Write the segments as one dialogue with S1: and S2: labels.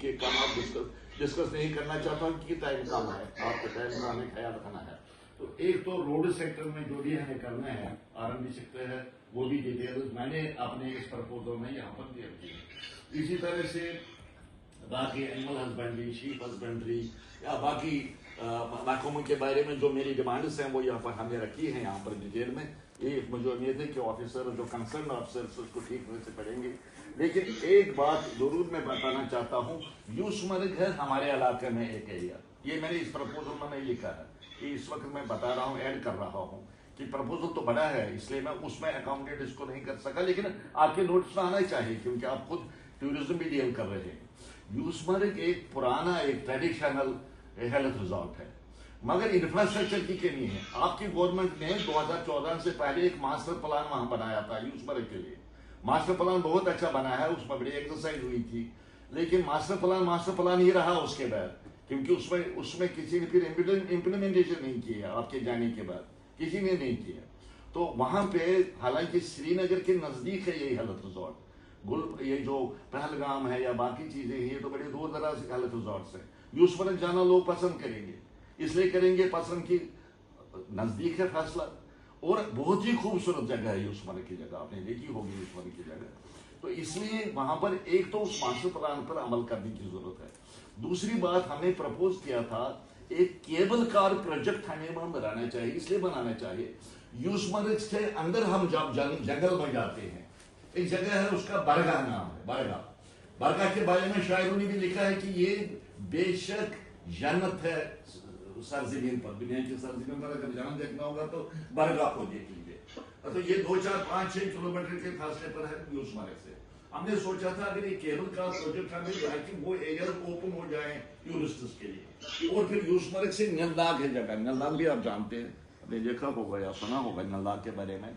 S1: एक काम आप डिस्कस नहीं करना चाहता हूँ कि टाइम कम है, आपके टाइम का हमें ख्याल रखना है। तो एक तो रोड सेक्टर में जो भी हमें करना है, आरएनबी सेक्टर है, वो भी डिटेल्स मैंने अपने इस प्रपोजल में यहाँ पर दे रखी है। इसी तरह से बाकी एनिमल हस्बेंड्री, शीप हस्बेंड्री या बाकी महकमों के बारे में जो मेरी डिमांड्स हैं वो यहाँ पर हमने रखी है यहाँ पर डिटेल में। ये मुझे उम्मीद है कि ऑफिसर जो कंसर्न ऑफिसर्स उसको ठीक तरह से पढ़ेंगे। लेकिन एक बात जरूर मैं बताना चाहता हूँ, यूसमर्ग है हमारे इलाके में एक एरिया, ये मैंने इस प्रपोजल में नहीं लिखा है, कि इस वक्त मैं बता रहा हूँ, ऐड कर रहा हूँ कि प्रपोजल तो बड़ा है इसलिए मैं उसमें अकोमोडेट इसको नहीं कर सका, लेकिन आपके नोटिस में आना चाहिए क्योंकि आप खुद टूरिज्म भी डील कर रहे हैं। यूसमर्ग एक पुराना एक ट्रेडिशनल हेल्थ रिजॉर्ट है, मगर इंफ्रास्ट्रक्चर की कमी है। आपकी गवर्नमेंट ने 2014 से पहले एक मास्टर प्लान वहां बनाया था यूसमर्ग के लिए। मास्टर प्लान बहुत अच्छा बना है, उसमें बड़ी एक्सरसाइज हुई थी, लेकिन मास्टर प्लान ही रहा उसके बाद, क्योंकि उसमें किसी ने फिर इम्प्लीमेंटेशन नहीं किया। आपके जाने के बाद किसी ने नहीं किया। तो वहां पे हालांकि श्रीनगर के नजदीक है ये हेल्थ रिजॉर्ट, ये जो पहलगाम है या बाकी चीजें हैं, ये तो बड़े दूर दराज हेल्थ रिजॉर्ट्स हैं। यूसमर्ग जाना लोग पसंद करेंगे, इसलिए करेंगे पसंद की नजदीक है फैसला, और बहुत ही खूबसूरत जगह है यूसमर्ग की जगह, आपने देखी होगी यूसमर्ग की जगह। तो इसलिए वहां पर एक तो उस मास्टर प्लान पर अमल करने की जरूरत है। दूसरी बात हमने प्रपोज किया था, एक केबल कार प्रोजेक्ट हमें बनाना चाहिए। इसलिए बनाना चाहिए, यूसमर्ग से अंदर हम जब जंगल में जाते हैं, एक जगह है उसका बरगा नाम है, बरगा के बारे में शायरों ने भी लिखा है कि ये बेशक जन्नत है सरजमीन पर, दुनिया की सरजमीन पर अगर जन्नत देखना होगा तो बरगा को देख लीजिए। तो ये 2, 4, 5, 6 किलोमीटर के फासले पर है यूसमर्ग से। हमने सोचा था अगर ये केबल का प्रोजेक्ट हमें जाए कि वो एरिया ओपन हो जाए टूरिस्ट्स के लिए, और फिर यूसमर्ग से नलनाग है जगह, नलनाग भी आप जानते हैं, आपने देखा होगा या सुना होगा नलनाग के बारे में।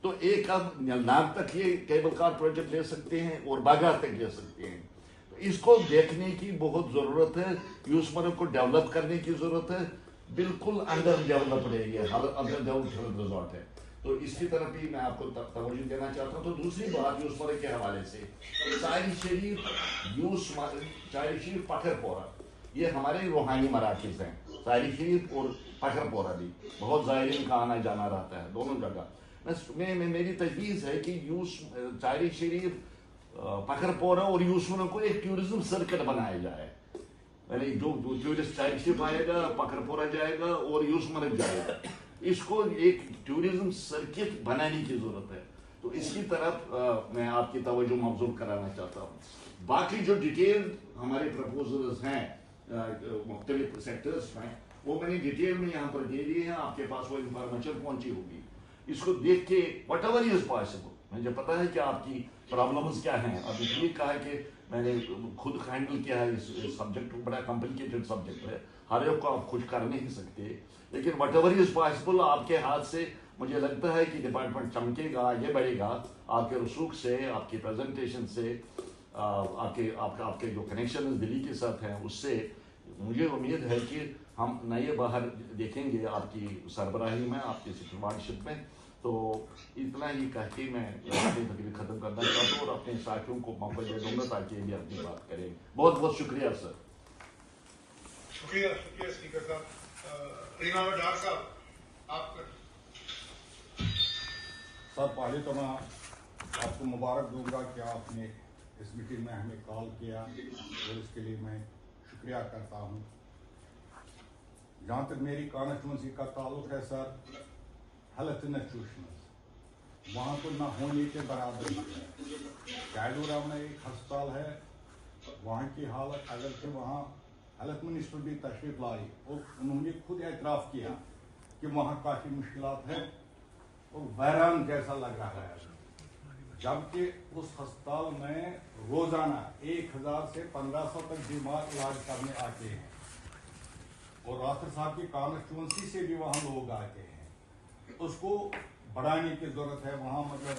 S1: तो एक आप नलनाग तक ये केबल कार प्रोजेक्ट ले सकते हैं और बागा तक ले सकते हैं। तो इसको देखने की बहुत जरूरत है, यूसमर्ग को डेवलप करने की जरूरत है। बिल्कुल under developed area, under developed resort है, तो इसकी तरफ भी मैं आपको तवज्जो देना चाहता हूँ। तो दूसरी बात यूसमर्ग के हवाले से, चारी शरीफ पठरपोरा, ये हमारे रूहानी मराकज़ हैं, चारी शरीफ और पठरपोरा भी बहुत ज़ायरीन का आना जाना रहता है दोनों जगह। मेरी तजवीज़ है कि चारी शरीफ, पठरपोरा और यूसमर्ग को एक टूरिज्म सर्किट बनाया जाए। यानी जो टूरिस्ट चारी शरीफ आएगा, पठरपोरा जाएगा और यूसमर्ग जाएगा, इसको एक टूरिज्म सर्किट बनाने की जरूरत है। तो इसकी तरफ मैं आपकी तवज्जो मबजूल कराना चाहता हूँ। बाकी जो डिटेल हमारे प्रपोजल्स हैं मुख्तलिफ सेक्टर्स में, वो मैंने डिटेल में यहाँ पर दे दिए हैं, आपके पास वो इंफॉर्मेशन पहुंची होगी। इसको देख के वट एवर इज पॉसिबल, मुझे पता है कि आपकी प्रॉब्लम्स क्या हैं। अब इसलिए कहा है कि मैंने खुद हैंडल किया है, इस सब्जेक्ट बड़ा कॉम्प्लिकेटेड सब्जेक्ट है, हर एक को आप खुश कर नहीं सकते, लेकिन वट एवर इज पॉसिबल आपके हाथ से मुझे लगता है कि डिपार्टमेंट चमकेगा, आगे बढ़ेगा आपके रसूख से, आपकी प्रेजेंटेशन से, आपके जो कनेक्शन दिल्ली के साथ हैं उससे। मुझे उम्मीद है कि हम नए बाहर देखेंगे आपकी सरबराही में, आपकी सिक्योरिटीशिप में। तो इतना ही कह के मैं अपनी तकरीर खत्म करना चाहता हूँ और अपने साथियों को मौका दे दूंगा ताकि ये भी अपनी बात करें। बहुत बहुत शुक्रिया सर।
S2: शुक्रिया स्पीकर साहब। डार साहब आप
S3: सर, पहले तो मैं आपको मुबारक दूंगा कि आपने इस मीटिंग में हमें कॉल किया और इसके लिए मैं शुक्रिया करता हूँ। जहाँ तक मेरी कॉन्स्टिट्यूंसी का ताल्लुक है सर, हेल्थ इंस्टीट्यूशंस वहाँ तो न होने के बराबर है। कैडोरा में एक अस्पताल है, वहाँ की हालत अगर कि वहाँ हेल्थ मिनिस्टर भी तशरीफ लाई और उन्होंने खुद एतराफ़ किया कि वहाँ काफ़ी मुश्किलात है और वैरान जैसा लग रहा है, जबकि उस अस्पताल में रोज़ाना 1000 से 1500 तक बीमार इलाज करने आते हैं और रास्टर साहब की कॉन्स्टिट्यूंसी से भी वहाँ लोग आते हैं। उसको बढ़ाने की ज़रूरत है, वहाँ मतलब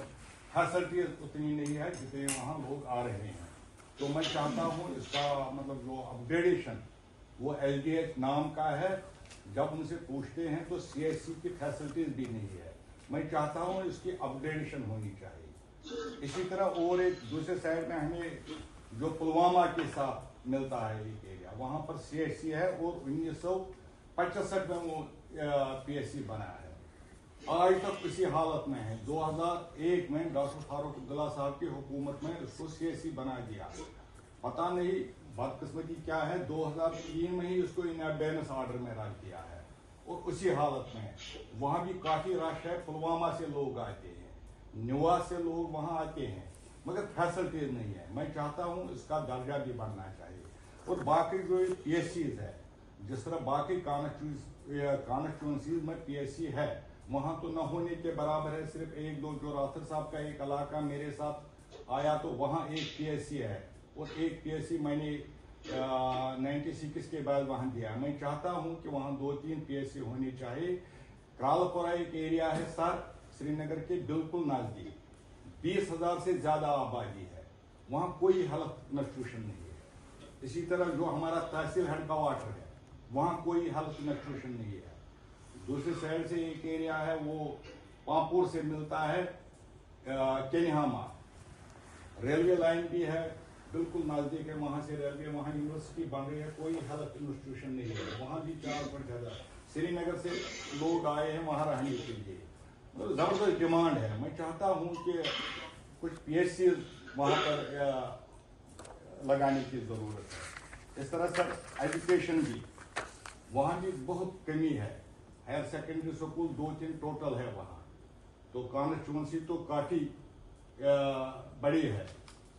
S3: फैसिलिटीज उतनी नहीं है जितने वहाँ लोग आ रहे हैं। तो मैं चाहता हूँ इसका मतलब जो अपग्रेडेशन वो LDH नाम का है, जब उनसे पूछते हैं तो CHC की फैसिलिटीज भी नहीं है। मैं चाहता हूँ इसकी अपग्रेडेशन होनी चाहिए। इसी तरह और एक दूसरे साइड में हमें जो पुलवामा के साथ मिलता है एक एरिया, वहाँ पर CHC है और 1965 में वो PSC बना है, आज तक इसी हालत में है। 2001 में डॉक्टर फारूक अब्दुल्ला साहब की हुकूमत में उसको CHC बना दिया। पता नहीं बदकिस्मती क्या है, 2003 में ही उसको इन अबेयरेंस ऑर्डर में रख दिया है और उसी हालत में वहाँ भी काफ़ी रश है। पुलवामा से लोग आते हैं, निवास से लोग वहाँ आते हैं, मगर फैसिलिटीज नहीं है। मैं चाहता हूँ इसका दर्जा भी बढ़ना चाहिए। और बाकी जो PSCs है, जिस तरह बाकी कॉन्स्टिट्यूंसीज में PSC है, वहाँ तो न होने के बराबर है। सिर्फ एक दो, जो राथर साहब का एक इलाका मेरे साथ आया तो वहाँ एक PSC है और एक PSC मैंने 96 के बाद वहाँ दिया। मैं चाहता हूँ कि वहाँ 2-3 PSC होनी चाहिए। क्रालपुरा एक एरिया है सर, श्रीनगर के बिल्कुल नज़दीक, 20,000 से ज़्यादा आबादी है, वहाँ कोई हेल्थ इंस्टीट्यूशन नहीं है। इसी तरह जो हमारा तहसील हेडक्वार्टर है, वहाँ कोई हेल्थ इंस्टीट्यूशन नहीं है। दूसरी साइड से एक एरिया है, वो पामपुर से मिलता है केनिहामा, रेलवे लाइन भी है बिल्कुल नज़दीक है, वहाँ से रेलवे, वहाँ यूनिवर्सिटी बन रही है, कोई हेल्थ इंस्टीट्यूशन नहीं है। वहाँ भी 4.0 श्रीनगर से लोग आए हैं वहाँ रहने के लिए, मतलब ज़बरदस्त डिमांड है। मैं चाहता हूँ कि कुछ PSC वहाँ पर लगाने की ज़रूरत है। इस तरह से एजुकेशन भी वहाँ भी बहुत कमी है। हायर सेकेंडरी स्कूल 2-3 टोटल है वहाँ, तो कॉन्स्टिट्यूंसी तो काफ़ी बड़ी है।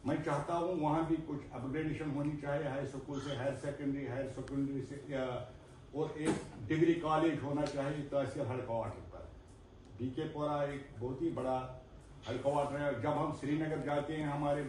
S3: मैं चाहता हूँ वहाँ भी कुछ अपग्रेडेशन होनी चाहिए, हाई स्कूल से हायर सेकेंडरी से और एक डिग्री कॉलेज होना चाहिए तहसील हेडक्वार्टर पर। BK पुरा एक बहुत ही बड़ा हेडक्वार्टर है। जब हम श्रीनगर जाते हैं, हमारे